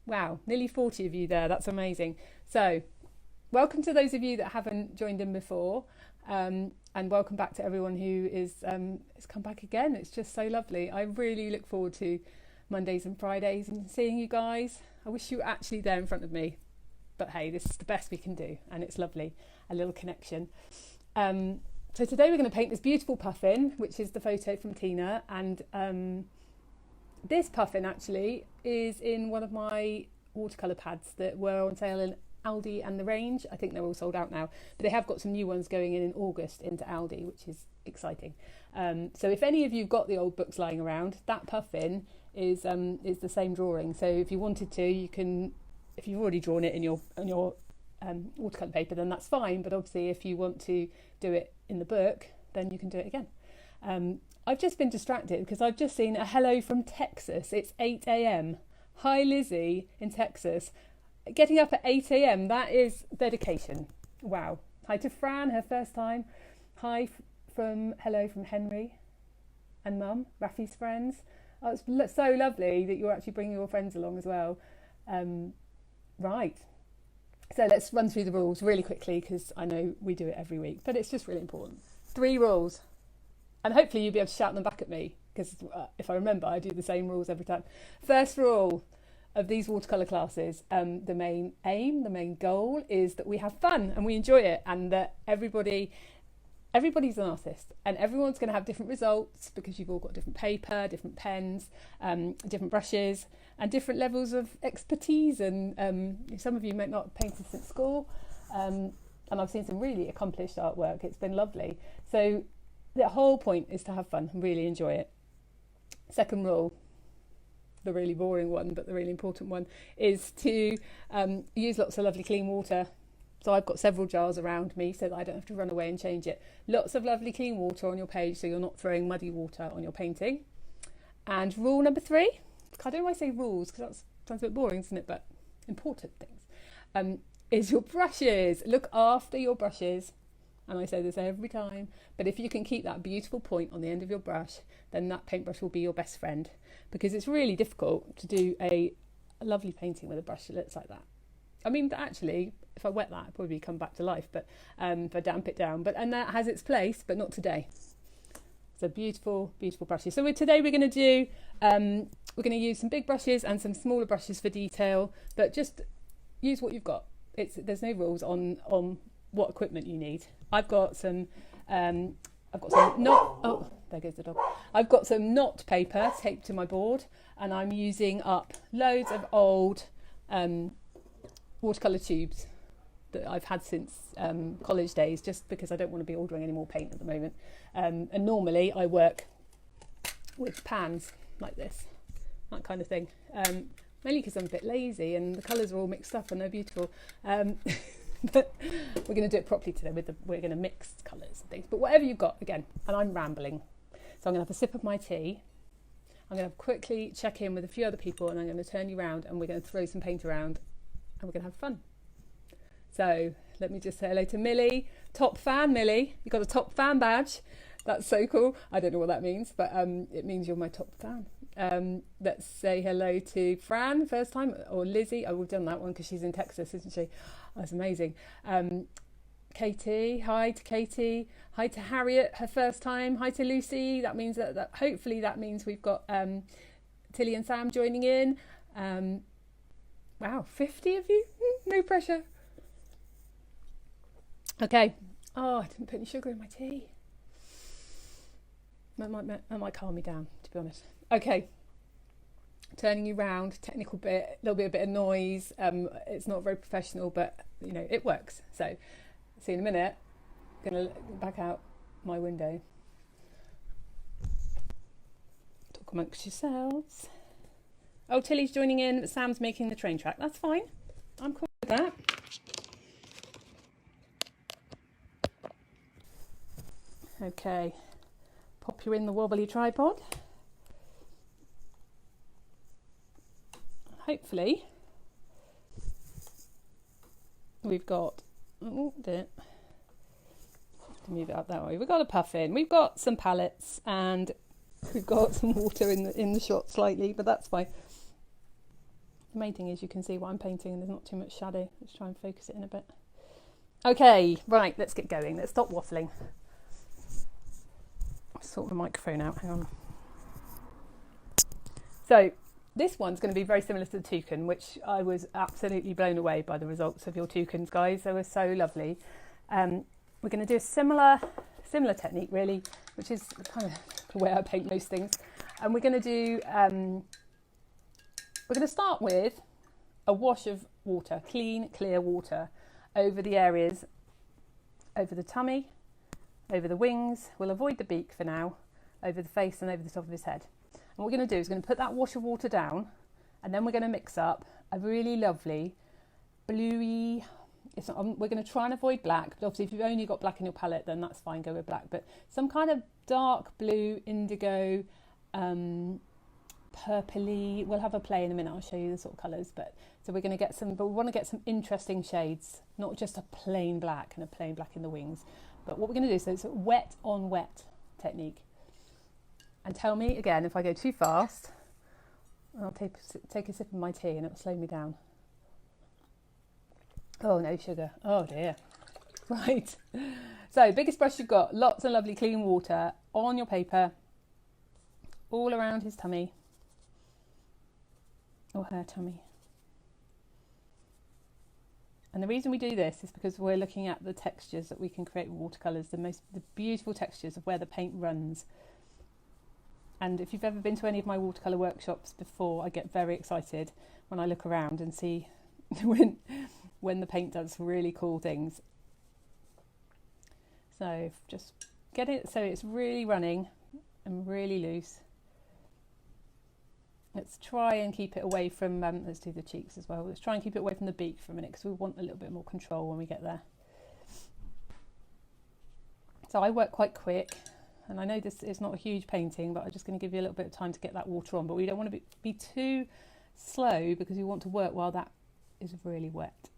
Wow, nearly 40 of you there. That's amazing. So, welcome to those of you that haven't joined in before, and welcome back to everyone who has come back again. It's just so lovely. I really look forward to Mondays and Fridays and seeing you guys. I wish you were actually there in front of me, but hey, this is the best we can do, and it's lovely. A little connection. So today we're going to paint this beautiful puffin, which is the photo from Tina, and this puffin actually is in one of my watercolour pads that were on sale in Aldi and the Range. I think they're all sold out now, but they have got some new ones going in August into Aldi, which is exciting. So if any of you've got the old books lying around, that puffin is the same drawing. So if you wanted to, you can, if you've already drawn it in your watercolour paper, then that's fine. But obviously, if you want to do it in the book, then you can do it again. I've just been distracted because I've just seen a hello from Texas. It's 8 a.m. Hi Lizzie in Texas. Getting up at 8 a.m. That is dedication. Wow. Hi to Fran, her first time. Hi hello from Henry and Mum, Rafi's friends. Oh, it's so lovely that you're actually bringing your friends along as well. Right. So let's run through the rules really quickly because I know we do it every week, but it's just really important. 3 rules. And hopefully you'll be able to shout them back at me because if I remember, I do the same rules every time. First rule of these watercolour classes, the main aim, the main goal is that we have fun and we enjoy it, and that everybody's an artist and everyone's going to have different results because you've all got different paper, different pens, different brushes and different levels of expertise, and some of you might not have painted since school, and I've seen some really accomplished artwork. It's been lovely. So the whole point is to have fun and really enjoy it. Second rule, the really boring one, but the really important one, is to use lots of lovely clean water. So I've got several jars around me so that I don't have to run away and change it. Lots of lovely clean water on your page so you're not throwing muddy water on your painting. And rule number 3, I don't know why I say rules because that sounds a bit boring, doesn't it? But important things, is your brushes. Look after your brushes. And I say this every time, but if you can keep that beautiful point on the end of your brush, then that paintbrush will be your best friend, because it's really difficult to do a lovely painting with a brush that looks like that. I mean, actually, if I wet that, it'd probably come back to life, but if I damp it down, and that has its place, but not today. So beautiful, beautiful brushes. So today we're going to use some big brushes and some smaller brushes for detail, but just use what you've got. There's no rules on what equipment you need. I've got some knot. Oh, there goes the dog. I've got some knot paper taped to my board, and I'm using up loads of old watercolour tubes that I've had since college days, just because I don't want to be ordering any more paint at the moment. And normally I work with pans like this, that kind of thing. Mainly because I'm a bit lazy and the colours are all mixed up and they're beautiful. But we're going to do it properly today. We're going to mix colours and things. But whatever you've got, again, and I'm rambling. So I'm going to have a sip of my tea. I'm going to quickly check in with a few other people, and I'm going to turn you around and we're going to throw some paint around and we're going to have fun. So let me just say hello to Millie. Top fan, Millie. You got a top fan badge. That's so cool. I don't know what that means, but it means you're my top fan. Let's say hello to Fran, first time, or Lizzie. Oh, we've done that one because she's in Texas, isn't she? That's amazing. Katie, hi to Katie. Hi to Harriet, her first time. Hi to Lucy. That means that hopefully that means we've got Tilly and Sam joining in. Wow, 50 of you? No pressure. Okay. Oh, I didn't put any sugar in my tea. That might calm me down, to be honest. Okay, turning you round, technical bit, there'll be a bit of noise. It's not very professional, but you know, it works. So, see you in a minute. I'm gonna back out my window. Talk amongst yourselves. Oh, Tilly's joining in, but Sam's making the train track. That's fine. I'm cool with that. Okay, pop you in the wobbly tripod. Hopefully we've got, oh dear, to move it up that way. We've got a puffin, we've got some palettes, and we've got some water in the shot slightly, but that's fine. The main thing is you can see what I'm painting and there's not too much shadow. Let's try and focus it in a bit. Okay, right, let's get going. Let's stop waffling. Sort the microphone out, hang on. So this one's going to be very similar to the toucan, which I was absolutely blown away by the results of your toucans, guys. They were so lovely. We're going to do a similar technique, really, which is kind of the way I paint most things. And we're going to do, we're going to start with a wash of water, clean, clear water, over the areas, over the tummy, over the wings. We'll avoid the beak for now, over the face and over the top of his head. And what we're going to do is we're going to put that wash of water down, and then we're going to mix up a really lovely bluey, we're going to try and avoid black, but obviously if you've only got black in your palette, then that's fine, go with black, but some kind of dark blue, indigo, purpley. We'll have a play in a minute, I'll show you the sort of colours, but so we're going to get some, but we want to get some interesting shades, not just a plain black and a plain black in the wings. But what we're going to do, so it's a wet on wet technique. And tell me again if I go too fast. I'll take a sip of my tea and it'll slow me down. Oh, no sugar. Oh dear. Right. So biggest brush you've got, lots of lovely clean water on your paper, all around his tummy, or her tummy. And the reason we do this is because we're looking at the textures that we can create with watercolours, the beautiful textures of where the paint runs. And if you've ever been to any of my watercolour workshops before, I get very excited when I look around and see when the paint does really cool things. So just get it so it's really running and really loose. Let's try and keep it away from, let's do the cheeks as well. Let's try and keep it away from the beak for a minute because we want a little bit more control when we get there. So I work quite quick. And I know this is not a huge painting, but I'm just going to give you a little bit of time to get that water on. But we don't want to be too slow because we want to work while that is really wet.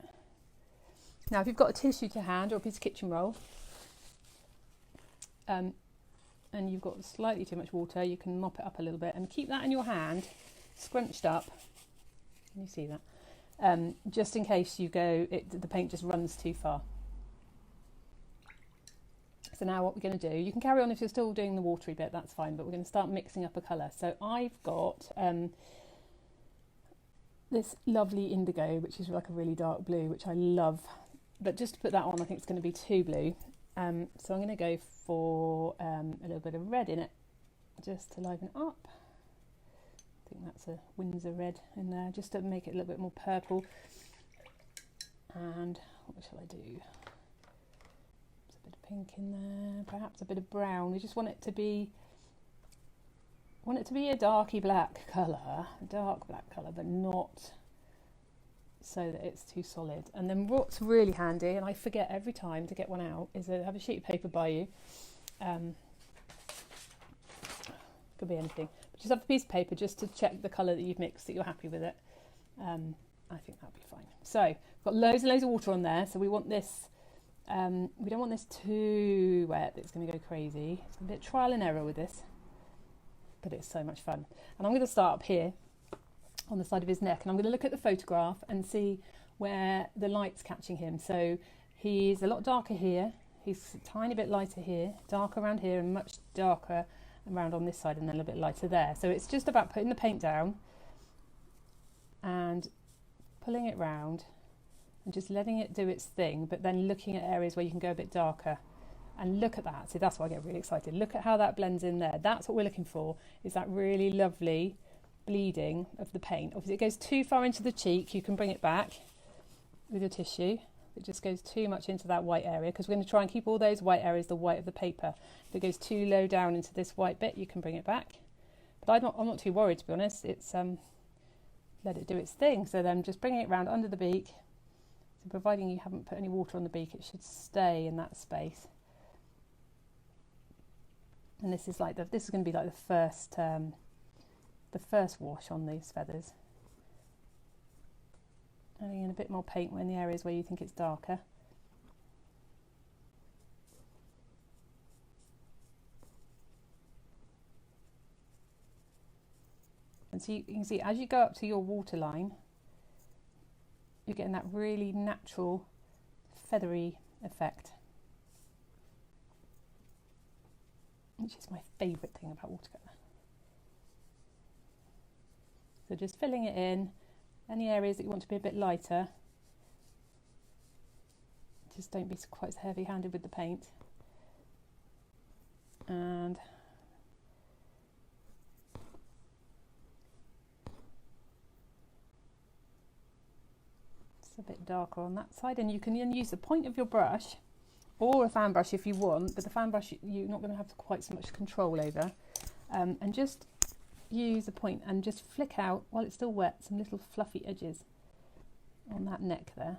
Now, if you've got a tissue to hand or a piece of kitchen roll, and you've got slightly too much water, you can mop it up a little bit and keep that in your hand, scrunched up. Can you see that? Just in case the paint just runs too far. So now what we're going to do, you can carry on if you're still doing the watery bit, that's fine, but we're going to start mixing up a colour. So I've got this lovely indigo, which is like a really dark blue, which I love. But just to put that on, I think it's going to be too blue. So I'm going to go for a little bit of red in it, just to liven it up. I think that's a Windsor red in there, just to make it a little bit more purple. And what shall I do? Pink in there, perhaps a bit of brown. We just want it to be a darky black colour, a dark black colour, but not so that it's too solid. And then what's really handy, and I forget every time to get one out, is to have a sheet of paper by you. Could be anything, but just have a piece of paper just to check the colour that you've mixed, that you're happy with it. I think that'll be fine. So we've got loads and loads of water on there, so we want this. We don't want this too wet, it's going to go crazy. It's a bit trial and error with this, but it's so much fun. And I'm going to start up here on the side of his neck, and I'm going to look at the photograph and see where the light's catching him. So he's a lot darker here, he's a tiny bit lighter here, darker around here, and much darker around on this side, and then a little bit lighter there. So it's just about putting the paint down and pulling it round and just letting it do its thing, but then looking at areas where you can go a bit darker. And look at that. See, that's why I get really excited. Look at how that blends in there. That's what we're looking for, is that really lovely bleeding of the paint. Obviously, it goes too far into the cheek, you can bring it back with your tissue. It just goes too much into that white area, because we're going to try and keep all those white areas the white of the paper. If it goes too low down into this white bit, you can bring it back. But I'm not too worried, to be honest. It's let it do its thing. So then just bringing it round under the beak. So providing you haven't put any water on the beak, it should stay in that space. And this is like this is going to be like the first wash on these feathers. Adding in a bit more paint in the areas where you think it's darker. And so you can see as you go up to your waterline, you're getting that really natural feathery effect, which is my favourite thing about watercolour. So just filling it in, any areas that you want to be a bit lighter, just don't be quite so heavy-handed with the paint. And it's a bit darker on that side, and you can then use the point of your brush or a fan brush if you want, but the fan brush you're not going to have quite so much control over, and just use the point and just flick out while it's still wet some little fluffy edges on that neck there.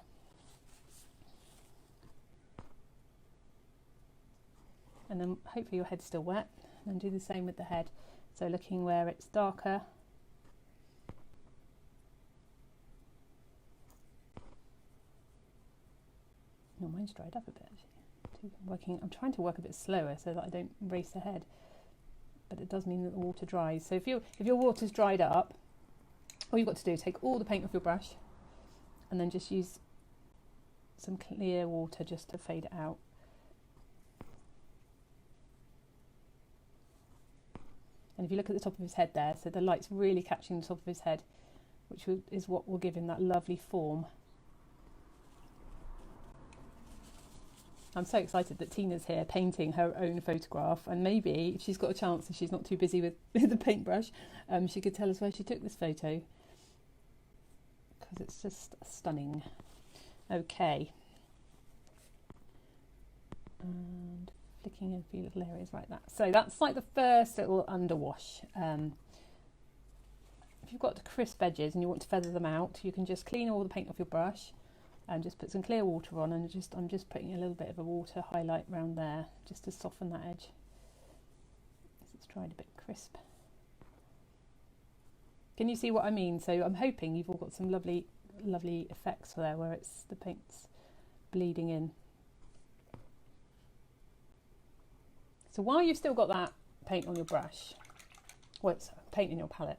And then hopefully your head's still wet, and do the same with the head. So looking where it's darker. Oh, mine's dried up a bit actually. I'm trying to work a bit slower so that I don't race ahead, but it does mean that the water dries. So if your water's dried up, all you've got to do is take all the paint off your brush and then just use some clear water just to fade it out. And if you look at the top of his head there, so the light's really catching the top of his head, which is what will give him that lovely form. I'm so excited that Tina's here painting her own photograph, and maybe if she's got a chance and she's not too busy with the paintbrush, she could tell us where she took this photo, because it's just stunning. Okay. And flicking in a few little areas like that. So that's like the first little underwash. If you've got crisp edges and you want to feather them out, you can just clean all the paint off your brush and just put some clear water on, and I'm just putting a little bit of a water highlight around there just to soften that edge. It's dried a bit crisp. Can you see what I mean? So I'm hoping you've all got some lovely effects there where the paint's bleeding in. So while you've still got that paint on your brush, well, it's paint in your palette,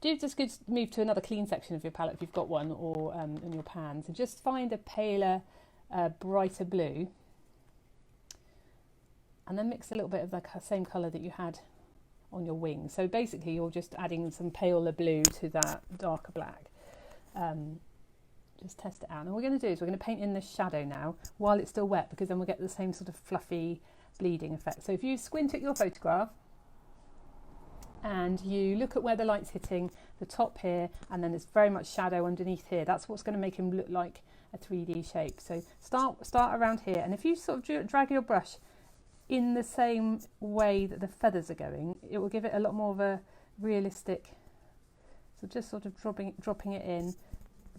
do just move to another clean section of your palette if you've got one, or in your pans, and just find a paler, brighter blue, and then mix a little bit of the same colour that you had on your wing. So basically you're just adding some paler blue to that darker black. Just test it out. And what we're going to do is we're going to paint in the shadow now while it's still wet, because then we'll get the same sort of fluffy bleeding effect. So if you squint at your photograph and you look at where the light's hitting the top here, and then there's very much shadow underneath here, that's what's going to make him look like a 3D shape. So start around here, and if you sort of drag your brush in the same way that the feathers are going, it will give it a lot more of a realistic, so just sort of dropping it in,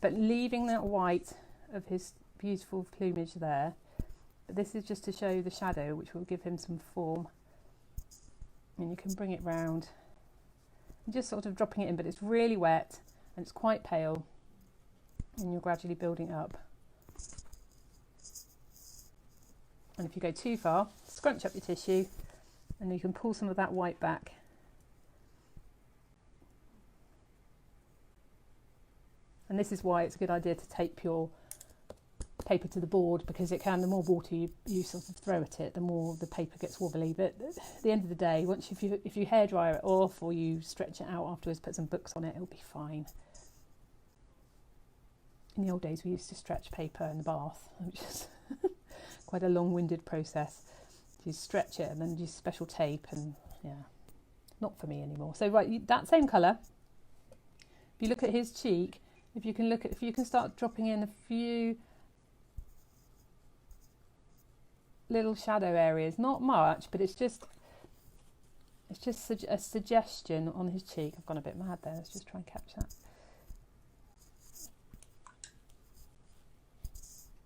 but leaving that white of his beautiful plumage there. But this is just to show the shadow, which will give him some form. And you can bring it round and just sort of dropping it in, but it's really wet and it's quite pale, and you're gradually building up. And if you go too far, scrunch up your tissue and you can pull some of that white back. And this is why it's a good idea to tape your paper to the board, because the more water you sort of throw at it, the more the paper gets wobbly. But at the end of the day, if you hairdryer it off or you stretch it out afterwards, put some books on it, it'll be fine. In the old days we used to stretch paper in the bath, which is quite a long-winded process. You stretch it and then use special tape, and yeah, not for me anymore. So right, that same colour, if you look at his cheek, if you can start dropping in a few little shadow areas, not much, but it's just a suggestion on his cheek. I've gone a bit mad there. Let's just try and catch that.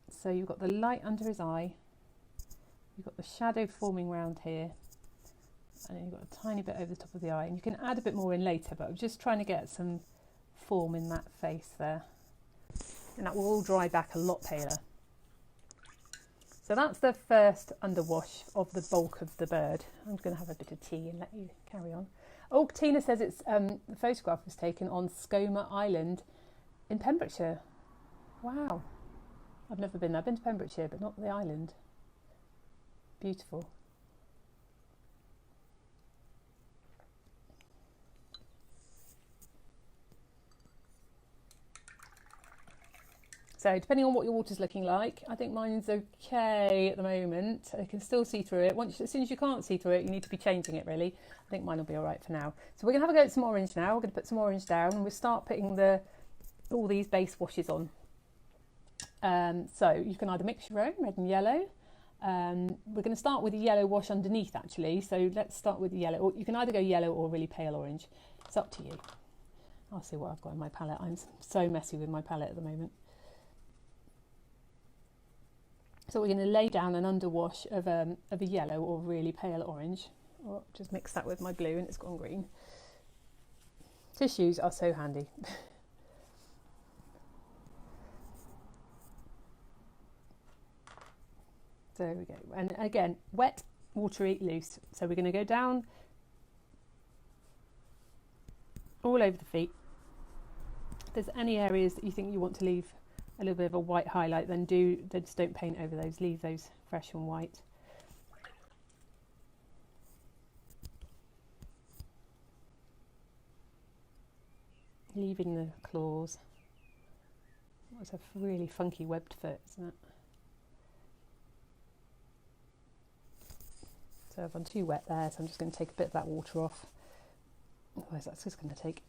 So you've got the light under his eye, you've got the shadow forming round here, and then you've got a tiny bit over the top of the eye, and you can add a bit more in later, but I'm just trying to get some form in that face there, and that will all dry back a lot paler. So that's the first underwash of the bulk of the bird. I'm going to have a bit of tea and let you carry on. Oh, Tina says the photograph was taken on Skomer Island in Pembrokeshire. Wow, I've never been there. I've been to Pembrokeshire, but not the island. Beautiful. So depending on what your water's looking like, I think mine's okay at the moment. I can still see through it. As soon as you can't see through it, you need to be changing it really. I think mine will be all right for now. So we're going to have a go at some orange now. We're going to put some orange down and we'll start putting all these base washes on. So you can either mix your own, red and yellow. We're going to start with a yellow wash underneath actually. So let's start with the yellow. Or you can either go yellow or really pale orange. It's up to you. I'll see what I've got in my palette. I'm so messy with my palette at the moment. So we're going to lay down an underwash of a yellow or really pale orange. Or just mix that with my blue and it's gone green. Tissues are so handy. There we go. And again, wet, watery, loose. So we're going to go down all over the feet. If there's any areas that you think you want to leave a little bit of a white highlight, then just don't paint over those, leave those fresh and white. Leaving the claws. That's a really funky webbed foot, isn't it? So I've gone too wet there, so I'm just going to take a bit of that water off. Otherwise that's just going to take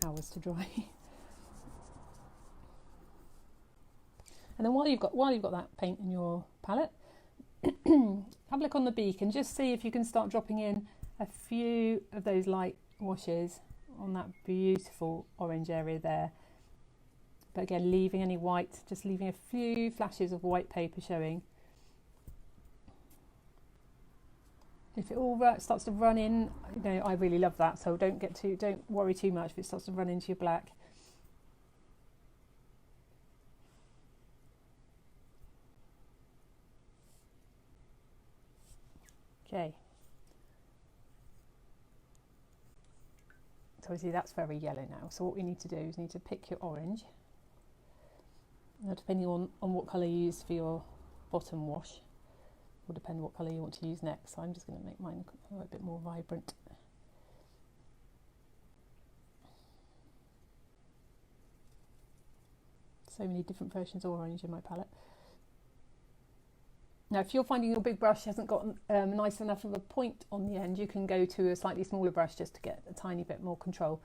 hours to dry. And then while you've got that paint in your palette, have a look on the beak and just see if you can start dropping in a few of those light washes on that beautiful orange area there. But again, leaving any white, just leaving a few flashes of white paper showing. If it all starts to run in, I really love that. So don't worry too much if it starts to run into your black. Okay, so obviously that's very yellow now. So what we need to do is pick your orange. Now, depending on what colour you use for your bottom wash, will depend what colour you want to use next. So I'm just going to make mine a bit more vibrant. So many different versions of orange in my palette. Now, if you're finding your big brush hasn't got nice enough of a point on the end, you can go to a slightly smaller brush just to get a tiny bit more control.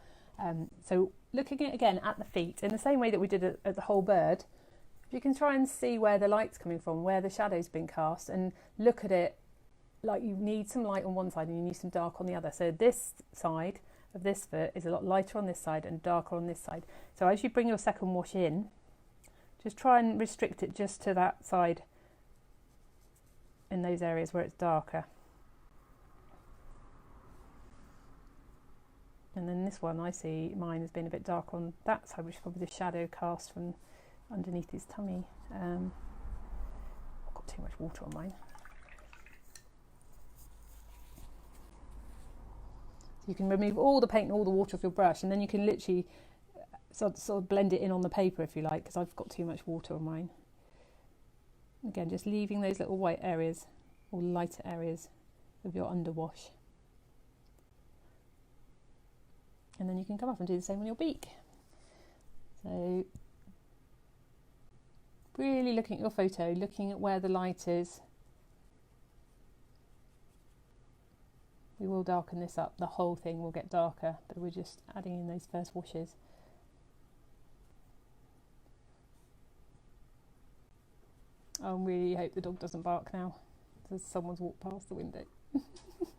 So looking again at the feet, in the same way that we did at the whole bird, you can try and see where the light's coming from, where the shadow's been cast, and look at it like you need some light on one side and you need some dark on the other. So this side of this foot is a lot lighter on this side and darker on this side. So as you bring your second wash in, just try and restrict it just to that side in those areas where it's darker. And then this one, I see mine has been a bit dark on that side, which is probably the shadow cast from underneath his tummy. I've got too much water on mine. So you can remove all the paint and all the water off your brush, and then you can literally sort of blend it in on the paper if you like, because I've got too much water on mine. Again, just leaving those little white areas or lighter areas of your underwash. And then you can come up and do the same on your beak. So really looking at your photo, looking at where the light is. We will darken this up, the whole thing will get darker, but we're just adding in those first washes. I really hope the dog doesn't bark now. There's someone's walked past the window.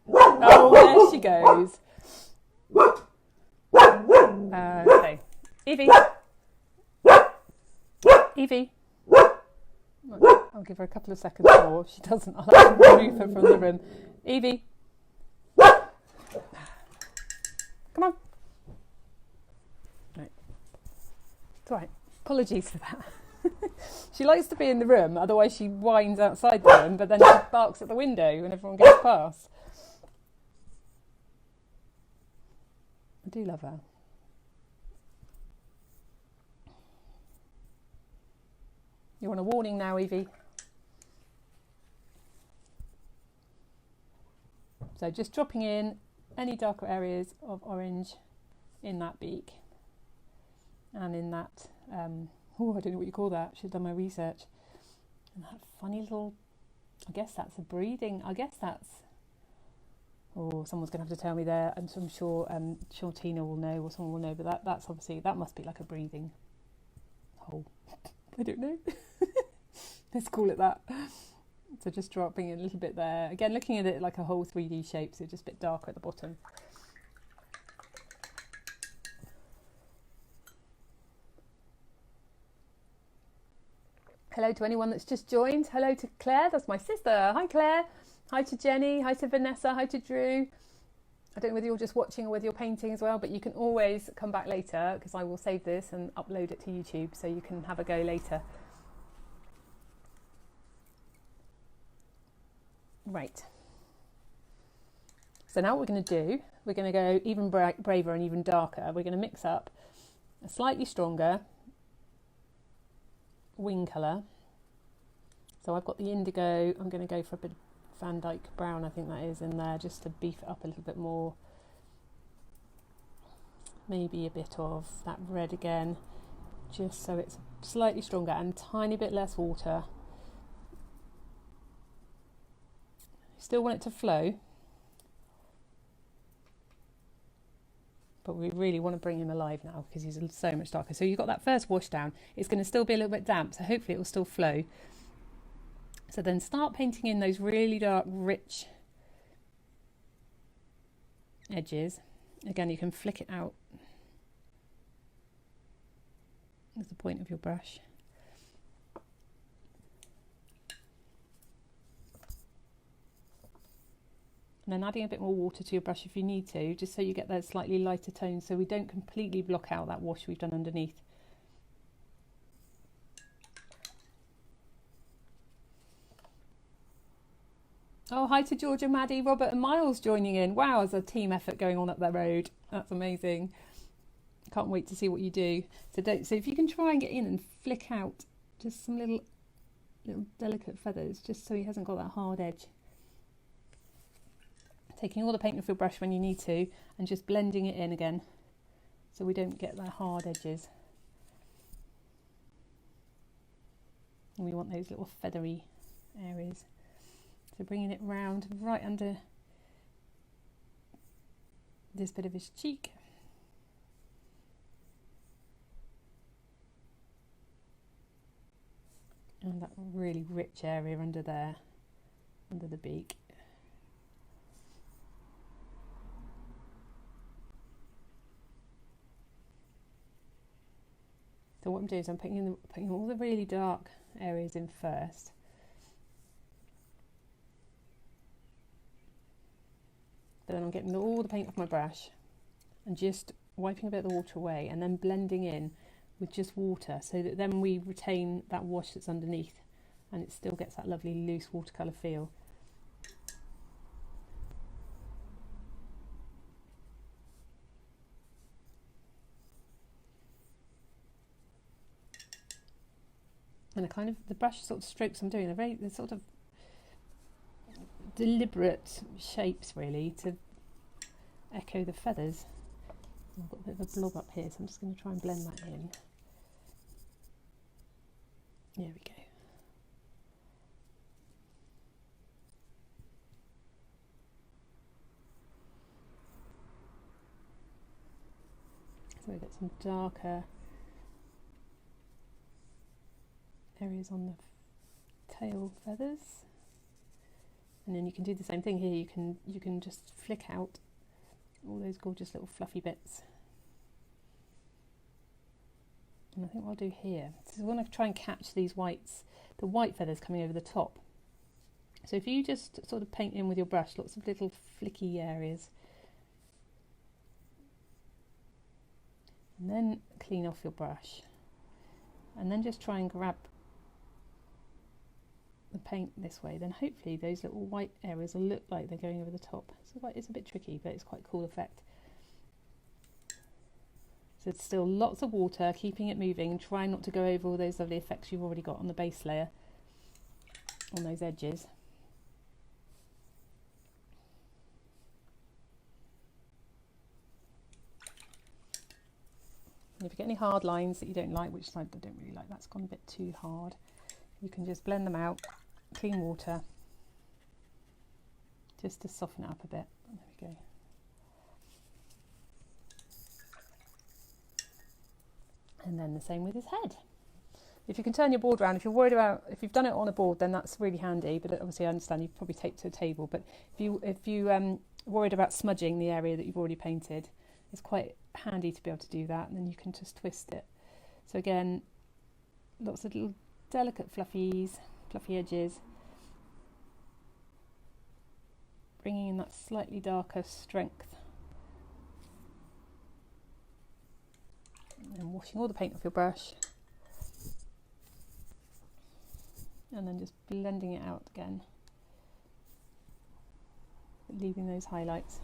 Oh, there she goes. Okay, Evie. Evie. I'll give her a couple of seconds more. If she doesn't, I'll have to remove her from the room. Evie. Come on. No. It's all right. Apologies for that. She likes to be in the room, otherwise she whines outside the room, but then she barks at the window when everyone goes past. I do love her. You're on a warning now, Evie. So just dropping in any darker areas of orange in that beak and in that, I don't know what you call that, should have done my research. And that funny little, I guess that's a breathing, someone's going to have to tell me there. I'm sure Tina will know, or someone will know, but that's obviously, that must be like a breathing hole. I don't know. Let's call it that. So just dropping in a little bit there. Again, looking at it like a whole 3D shape, so just a bit darker at the bottom. Hello to anyone that's just joined. Hello to Claire, that's my sister. Hi Claire. Hi to Jenny. Hi to Vanessa. Hi to Drew. I don't know whether you're just watching or whether you're painting as well, but you can always come back later because I will save this and upload it to YouTube so you can have a go later. Right. So now what we're going to do, we're going to go even braver and even darker. We're going to mix up a slightly stronger wing colour. So I've got the indigo. I'm going to go for a bit of Van Dyke brown, I think that is, in there, just to beef it up a little bit more. Maybe a bit of that red again, just so it's slightly stronger and a tiny bit less water. Still want it to flow, but we really want to bring him alive now because he's so much darker. So you've got that first wash down. It's going to still be a little bit damp, so hopefully it will still flow. So then start painting in those really dark, rich edges. Again, you can flick it out. That's the point of your brush. And then adding a bit more water to your brush if you need to, just so you get those slightly lighter tones so we don't completely block out that wash we've done underneath. Oh, hi to Georgia, Maddie, Robert and Miles joining in. Wow, there's a team effort going on up the road. That's amazing. Can't wait to see what you do. So if you can try and get in and flick out just some little delicate feathers, just so he hasn't got that hard edge. Taking all the paint off your brush when you need to and just blending it in again so we don't get the hard edges. And we want those little feathery areas. So bringing it round right under this bit of his cheek. And that really rich area under there, under the beak. So what I'm doing is I'm putting all the really dark areas in first. But then I'm getting all the paint off my brush and just wiping a bit of the water away and then blending in with just water so that then we retain that wash that's underneath and it still gets that lovely loose watercolour feel. And the brush sort of strokes I'm doing, they're sort of deliberate shapes really to echo the feathers. I've got a bit of a blob up here, so I'm just going to try and blend that in. There we go. So we get some darker areas on the tail feathers. And then you can do the same thing here. You can just flick out all those gorgeous little fluffy bits. And I think what I'll do here is I want to try and catch these whites, the white feathers coming over the top. So if you just sort of paint in with your brush, lots of little flicky areas. And then clean off your brush. And then just try and grab the paint this way, then hopefully those little white areas will look like they're going over the top. So it's a bit tricky, but it's quite a cool effect. So it's still lots of water, keeping it moving, and trying not to go over all those lovely effects you've already got on the base layer, on those edges. And if you get any hard lines that you don't like, which side I don't really like, that's gone a bit too hard, you can just blend them out, clean water, just to soften it up a bit. There we go. And then the same with his head. If you can turn your board around, if you're worried about, if you've done it on a board, then that's really handy, but obviously I understand you've probably taped to a table, but if you worried about smudging the area that you've already painted, it's quite handy to be able to do that, and then you can just twist it. So again, lots of little delicate fluffy edges, bringing in that slightly darker strength. And washing all the paint off your brush, and then just blending it out again, leaving those highlights.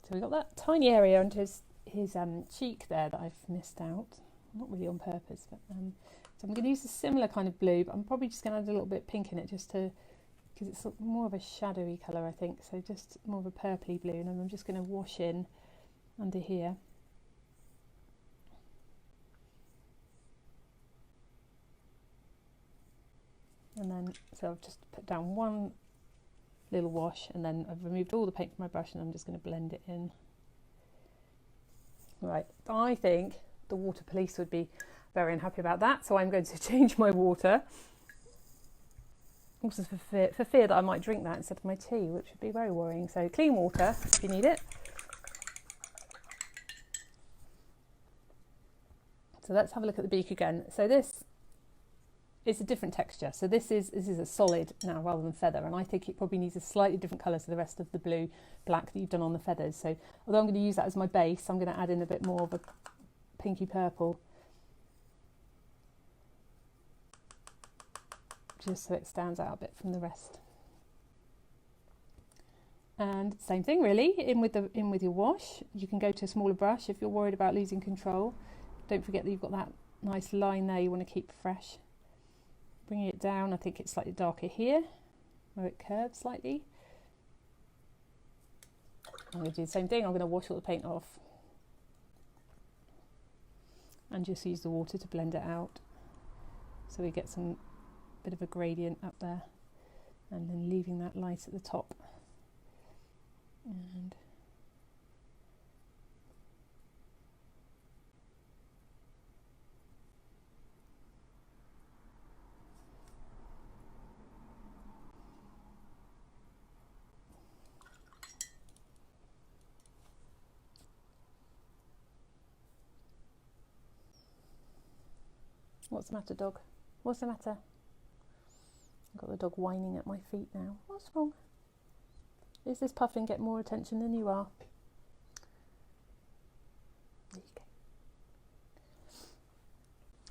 So we've got that tiny area under his cheek there that I've missed out, not really on purpose, but so I'm going to use a similar kind of blue, but I'm probably just going to add a little bit of pink in it, just to, because it's sort of more of a shadowy colour, I think, so just more of a purpley blue, and then I'm just going to wash in under here. And then, so I've just put down one little wash, and then I've removed all the paint from my brush, and I'm just going to blend it in. Right, I think the water police would be very unhappy about that, so I'm going to change my water. Also for fear that I might drink that instead of my tea, which would be very worrying. So clean water if you need it. So let's have a look at the beak again. So this is a different texture. So this is a solid now rather than feather, and I think it probably needs a slightly different colour to the rest of the blue black that you've done on the feathers. So although I'm going to use that as my base, I'm going to add in a bit more of a pinky purple, just so it stands out a bit from the rest. And same thing really, in with your wash. You can go to a smaller brush if you're worried about losing control. Don't forget that you've got that nice line there you want to keep fresh. Bringing it down, I think it's slightly darker here, where it curves slightly. I'm going to do the same thing. I'm going to wash all the paint off and just use the water to blend it out, so we get some bit of a gradient up there, and then leaving that light at the top. And what's the matter, dog? What's the matter? I've got the dog whining at my feet now. What's wrong? Is this Puffin get more attention than you are? There you go.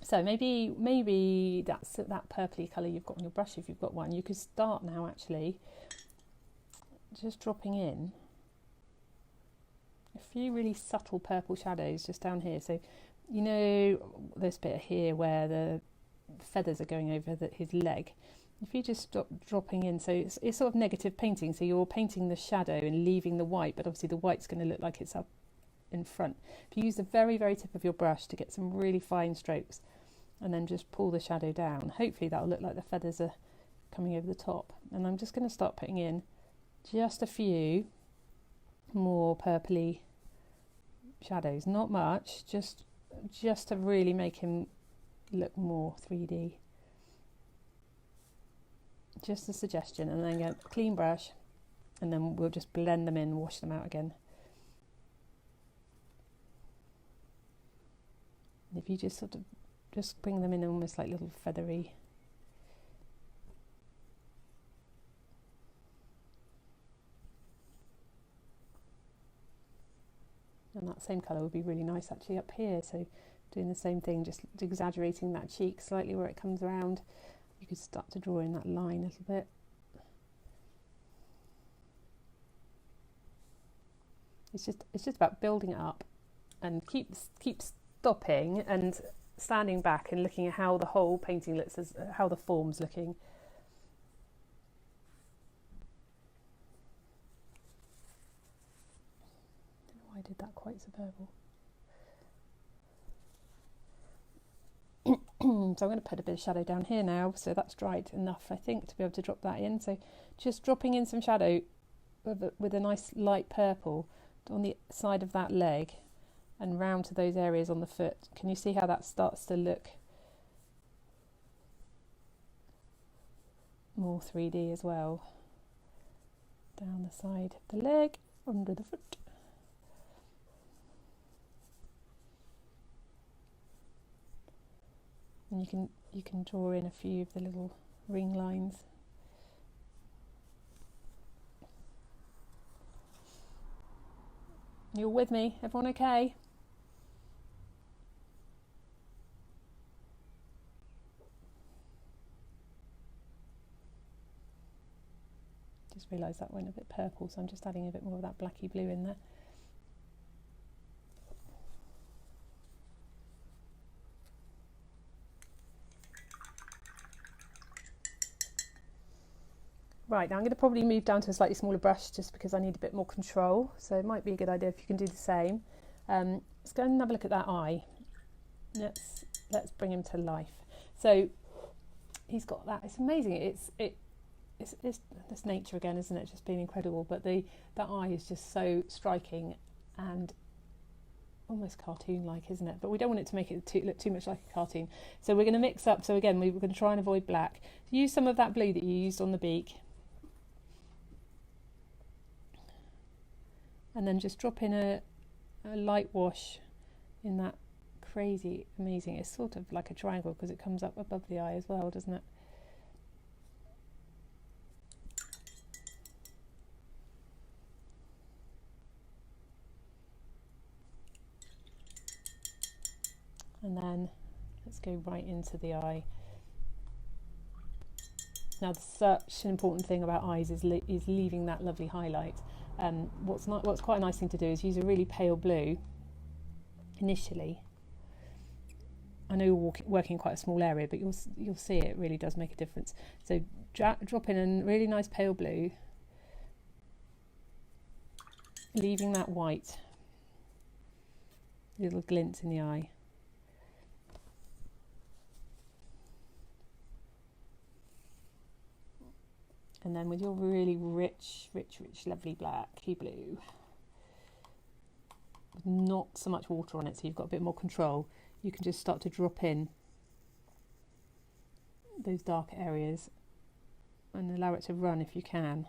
So maybe that's that purpley colour you've got on your brush, if you've got one. You could start now actually just dropping in a few really subtle purple shadows just down here. So you know this bit here where the feathers are going over his leg. If you just stop dropping in, so it's sort of negative painting, so you're painting the shadow and leaving the white, but obviously the white's going to look like it's up in front. If you use the very, very tip of your brush to get some really fine strokes, and then just pull the shadow down, hopefully that'll look like the feathers are coming over the top. And I'm just going to start putting in just a few more purpley shadows, not much, just to really make him look more 3D. Just a suggestion, and then get a clean brush, and then we'll just blend them in, wash them out again. And if you just sort of just bring them in almost like little feathery. And that same colour would be really nice actually up here. So doing the same thing, just exaggerating that cheek slightly where it comes around. You could start to draw in that line a little bit. It's just about building it up, and keep stopping and standing back and looking at how the whole painting looks, as how the form's looking. I don't know why I did that quite so purple. So I'm going to put a bit of shadow down here now, so that's dried enough I think to be able to drop that in. So just dropping in some shadow with a nice light purple on the side of that leg and round to those areas on the foot. Can you see how that starts to look more 3D as well? Down the side of the leg, under the foot. And you can draw in a few of the little ring lines. You're with me? Everyone okay? Just realised that went a bit purple, so I'm just adding a bit more of that blacky blue in there. Right, now I'm going to probably move down to a slightly smaller brush just because I need a bit more control. So it might be a good idea if you can do the same. Let's go and have a look at that eye. Let's bring him to life. So he's got that. It's amazing. It's nature again, isn't it? Just being incredible. But that eye is just so striking and almost cartoon-like, isn't it? But we don't want it to make it look too much like a cartoon. So we're going to mix up. So again, we're going to try and avoid black. Use some of that blue that you used on the beak. And then just drop in a light wash in that crazy, amazing, it's sort of like a triangle because it comes up above the eye as well, doesn't it? And then let's go right into the eye. Now, such an important thing about eyes is leaving that lovely highlight. What's quite a nice thing to do is use a really pale blue initially. I know you're working in quite a small area, but you'll see it really does make a difference. So drop in a really nice pale blue, leaving that white, little glints in the eye. And then with your really rich, lovely blacky blue, with not so much water on it, so you've got a bit more control, you can just start to drop in those dark areas and allow it to run if you can.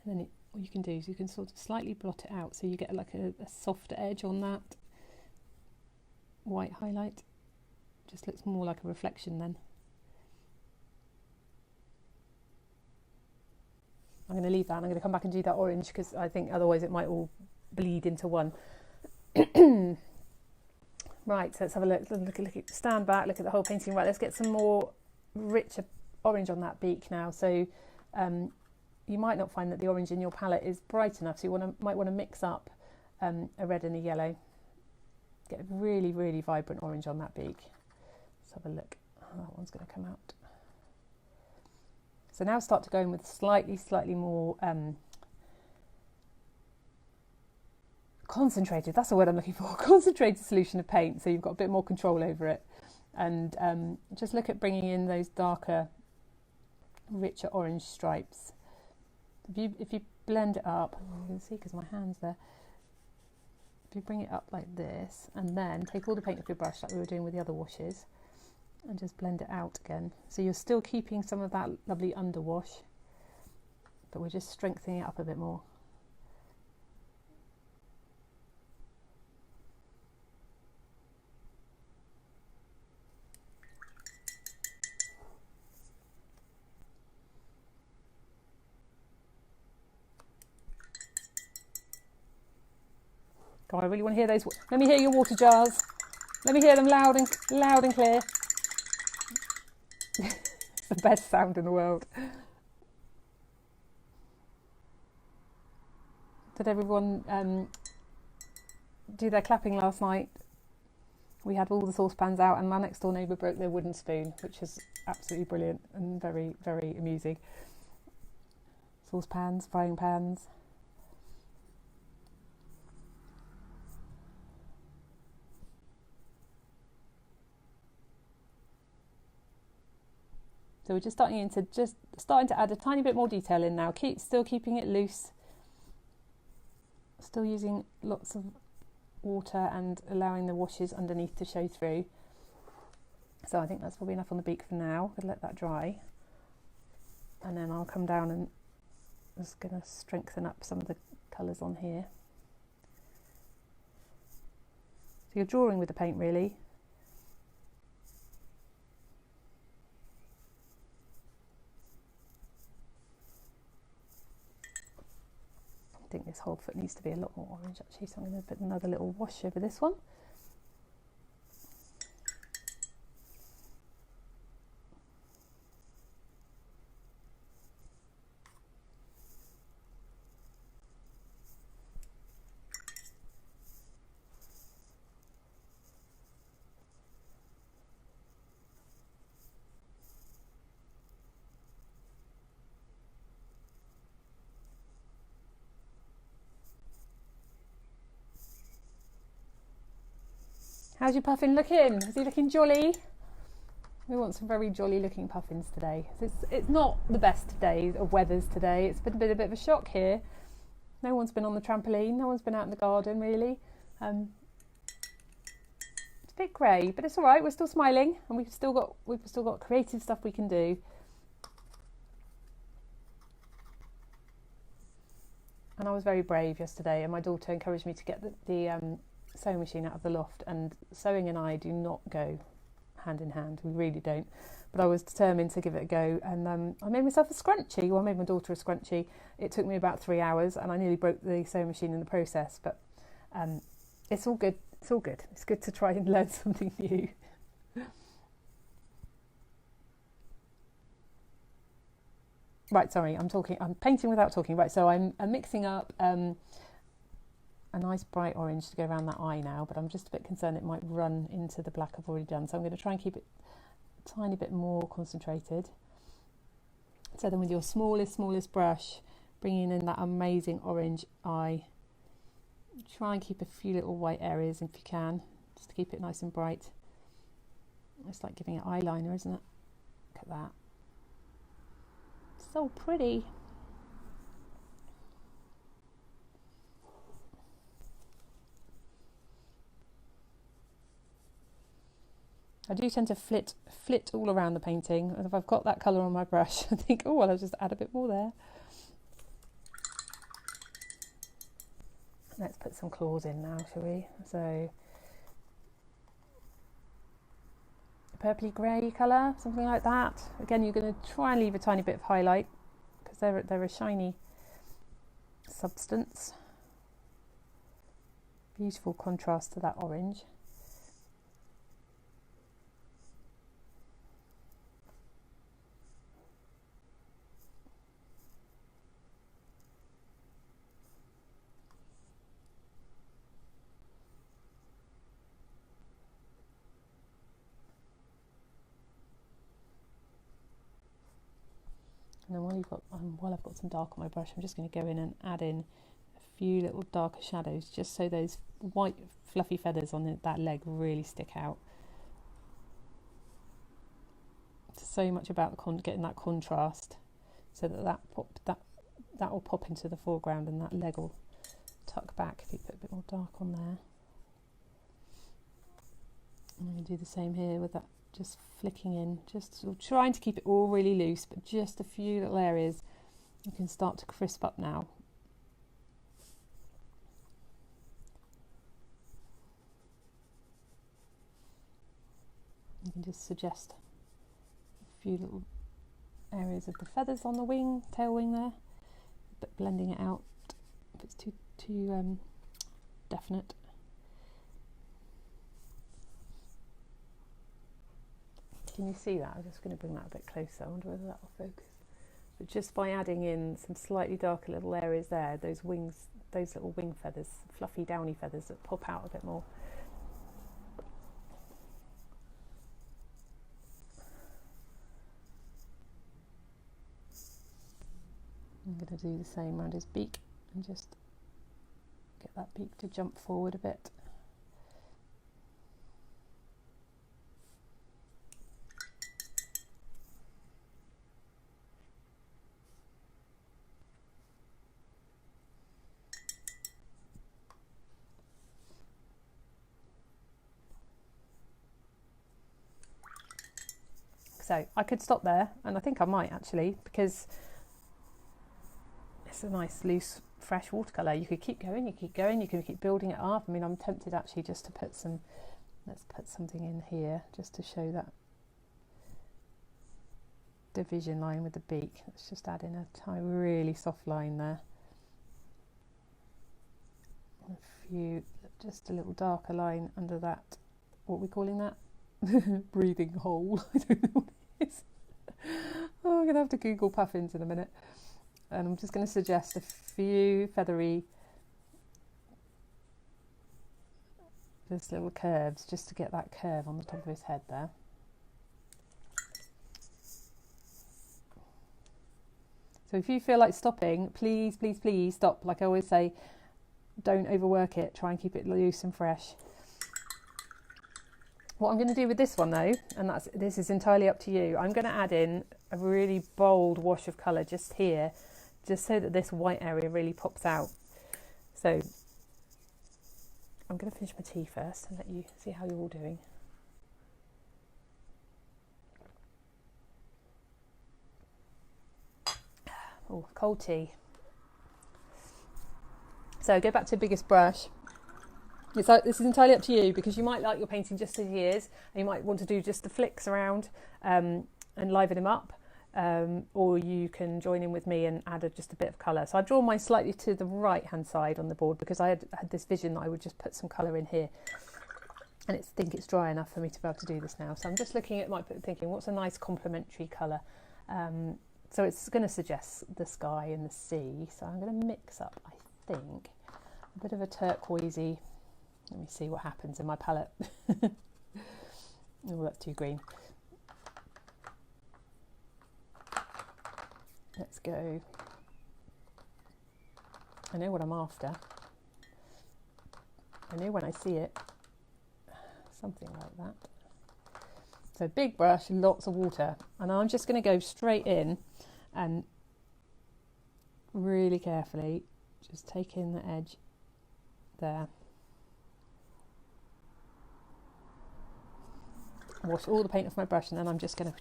And then what you can do is you can sort of slightly blot it out so you get like a softer edge on that white highlight. Just looks more like a reflection then. I'm going to leave that and I'm going to come back and do that orange because I think otherwise it might all bleed into one. Right, so let's have a look, stand back, look at the whole painting. Right, let's get some more richer orange on that beak now. So you might not find that the orange in your palette is bright enough, so you might want to mix up a red and a yellow. Get a really vibrant orange on that beak. Let's have a look how that one's going to come out. So now start to go in with slightly more concentrated, that's the word I'm looking for, concentrated solution of paint, so you've got a bit more control over it. And just look at bringing in those darker, richer orange stripes. If you blend it up, you can see because my hand's there, if you bring it up like this and then take all the paint off your brush like we were doing with the other washes and just blend it out again. So you're still keeping some of that lovely underwash, but we're just strengthening it up a bit more. Oh, I really want to hear those. Let me hear your water jars. Let me hear them loud and clear. It's the best sound in the world. Did everyone do their clapping last night? We had all the saucepans out, and my next door neighbour broke their wooden spoon, which is absolutely brilliant and very, very amusing. Saucepans, frying pans. So we're just starting to add a tiny bit more detail in now. Still keeping it loose. Still using lots of water and allowing the washes underneath to show through. So I think that's probably enough on the beak for now. I'll let that dry. And then I'll come down and just going to strengthen up some of the colours on here. So you're drawing with the paint really. I think this whole foot needs to be a lot more orange actually, so I'm going to put another little wash over this one. How's your puffin looking? Is he looking jolly? We want some very jolly looking puffins today. It's not the best of days of weathers today. It's been a bit of a shock here. No one's been on the trampoline. No one's been out in the garden really. It's a bit grey, but it's all right. We're still smiling, and we've still got creative stuff we can do. And I was very brave yesterday, and my daughter encouraged me to get the sewing machine out of the loft, and sewing and I do not go hand in hand. We really don't. But I was determined to give it a go, and I made myself a scrunchie. Well, I made my daughter a scrunchie. It took me about 3 hours, and I nearly broke the sewing machine in the process. But it's all good. It's all good. It's good to try and learn something new. Right, sorry, I'm painting without talking. Right, so I'm mixing up a nice bright orange to go around that eye now, but I'm just a bit concerned it might run into the black I've already done. So I'm going to try and keep it a tiny bit more concentrated. So then with your smallest brush, bringing in that amazing orange eye, try and keep a few little white areas if you can, just to keep it nice and bright. It's like giving it eyeliner, isn't it? Look at that. So pretty. I do tend to flit all around the painting, and if I've got that colour on my brush, I think, oh well, I'll just add a bit more there. Let's put some claws in now, shall we? So, a purpley grey colour, something like that. Again, you're going to try and leave a tiny bit of highlight, because they're a shiny substance. Beautiful contrast to that orange. And then while I've got some dark on my brush, I'm just going to go in and add in a few little darker shadows, just so those white fluffy feathers on that leg really stick out. It's so much about getting that contrast, so that will pop into the foreground, and that leg will tuck back if you put a bit more dark on there. And I'm going to do the same here with that. Just flicking in, just sort of trying to keep it all really loose, but just a few little areas you can start to crisp up now. You can just suggest a few little areas of the feathers on the wing, tail wing there, but blending it out if it's too definite. Can you see that? I'm just going to bring that a bit closer. I wonder whether that will focus. But just by adding in some slightly darker little areas there, those wings, those little wing feathers, fluffy downy feathers that pop out a bit more. I'm going to do the same around his beak and just get that beak to jump forward a bit. So I could stop there, and I think I might actually, because it's a nice loose fresh watercolour. You could keep going, you keep going, you can keep building it up. I mean, I'm tempted actually just to put some, let's put something in here just to show that division line with the beak. Let's just add in a tiny, really soft line there. A few, just a little darker line under that, what are we calling that? Breathing hole. I don't know what it is. Oh, I'm going to have to Google puffins in a minute. And I'm just going to suggest a few feathery, just little curves, just to get that curve on the top of his head there. So if you feel like stopping, please, please, please stop. Like I always say, don't overwork it. Try and keep it loose and fresh. What I'm going to do with this one though, and this is entirely up to you, I'm going to add in a really bold wash of colour just here, just so that this white area really pops out. So I'm going to finish my tea first and let you see how you're all doing. Oh, cold tea. So go back to the biggest brush. This is entirely up to you, because you might like your painting just as he is, and you might want to do just the flicks around and liven him up, or you can join in with me and add just a bit of colour. So I've drawn mine slightly to the right hand side on the board, because I had this vision that I would just put some colour in here, and I think it's dry enough for me to be able to do this now. So I'm just looking at thinking what's a nice complementary colour. So it's going to suggest the sky and the sea, so I'm going to mix up, I think, a bit of a turquoisey. Let me see what happens in my palette. Oh, that's too green. Let's go. I know what I'm after. I know when I see it. Something like that. So big brush, lots of water. And I'm just going to go straight in and really carefully just take in the edge there. Wash all the paint off my brush, and then I'm just going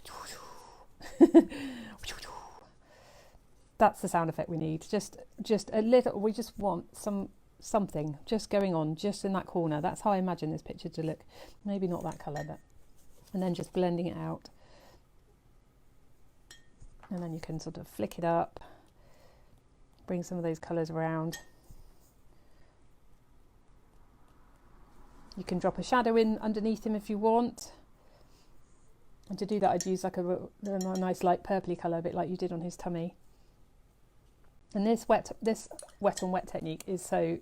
to. That's the sound effect we need. Just a little. We just want something just going on just in that corner. That's how I imagine this picture to look. Maybe not that colour, but and then just blending it out, and then you can sort of flick it up, bring some of those colours around. You can drop a shadow in underneath him if you want. And to do that, I'd use like a nice light purpley colour, a bit like you did on his tummy. And this wet on wet technique is so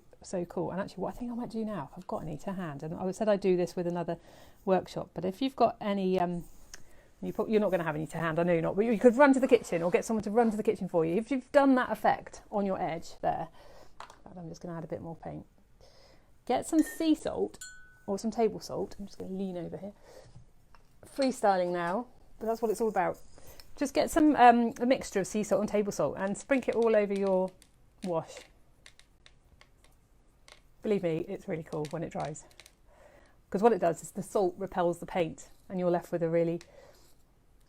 cool. And actually, what I think I might do now, if I've got any to hand, and I said I'd do this with another workshop, but if you've got any, you're not going to have any to hand, I know you're not, but you could run to the kitchen or get someone to run to the kitchen for you. If you've done that effect on your edge there, I'm just going to add a bit more paint. Get some sea salt or some table salt. I'm just going to lean over here. Freestyling now, but that's what it's all about. Just get some a mixture of sea salt and table salt and sprinkle it all over your wash. Believe me, it's really cool when it dries, because what it does is the salt repels the paint and you're left with a really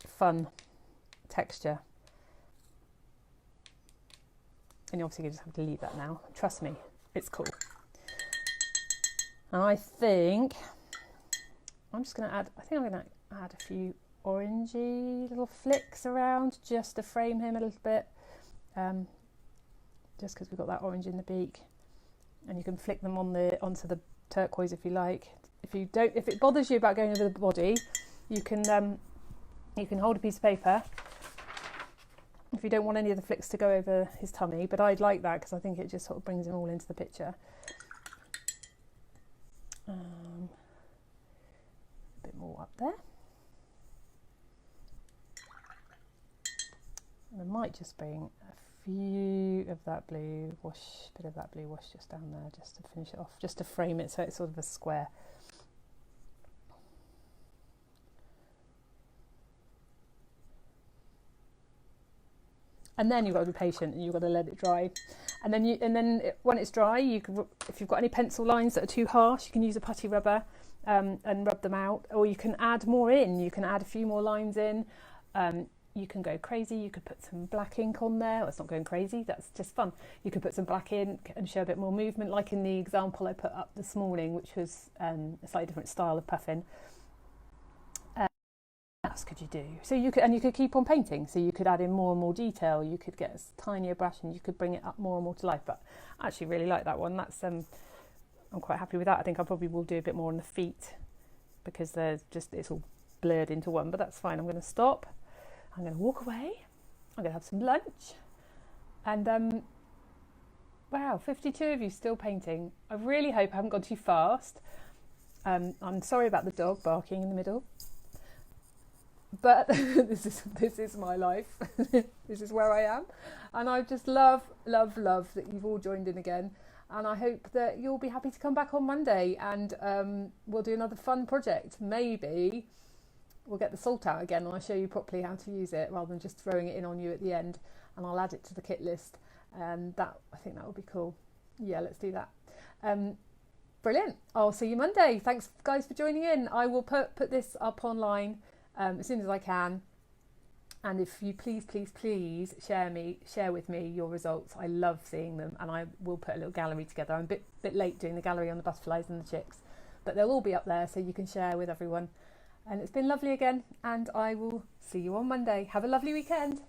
fun texture. And obviously you just have to leave that now. Trust me, it's cool. And I think I'm going to add a few orangey little flicks around just to frame him a little bit, just because we've got that orange in the beak, and you can flick them onto the turquoise if you like. If it bothers you about going over the body, you can You can hold a piece of paper if you don't want any of the flicks to go over his tummy, but I'd like that because I think it just sort of brings him all into the picture. A bit more up there. And I might just bring a few of that blue wash, bit of that blue wash just down there, just to finish it off, just to frame it so it's sort of a square. And then you've got to be patient and you've got to let it dry. And then when it's dry, you can, if you've got any pencil lines that are too harsh, you can use a putty rubber and rub them out, or you can add more in. You can add a few more lines in. You can go crazy. You could put some black ink on there. Well, it's not going crazy, that's just fun. You could put some black ink and show a bit more movement, like in the example I put up this morning, which was a slightly different style of puffin. What else could you do? So you could keep on painting. So you could add in more and more detail. You could get a tinier brush and you could bring it up more and more to life. But I actually really like that one. That's I'm quite happy with that. I think I probably will do a bit more on the feet because it's all blurred into one. But that's fine. I'm going to stop. I'm going to walk away. I'm going to have some lunch. And wow, 52 of you still painting. I really hope I haven't gone too fast. I'm sorry about the dog barking in the middle. But this is my life. This is where I am. And I just love that you've all joined in again. And I hope that you'll be happy to come back on Monday and we'll do another fun project. Maybe we'll get the salt out again and I'll show you properly how to use it rather than just throwing it in on you at the end. And I'll add it to the kit list. And I think that would be cool. Yeah, let's do that. Brilliant. I'll see you Monday. Thanks guys for joining in. I will put this up online as soon as I can, and if you please share with me your results. I love seeing them, and I will put a little gallery together. I'm a bit late doing the gallery on the butterflies and the chicks, but they'll all be up there so you can share with everyone. And it's been lovely again, and I will see you on Monday. Have a lovely weekend.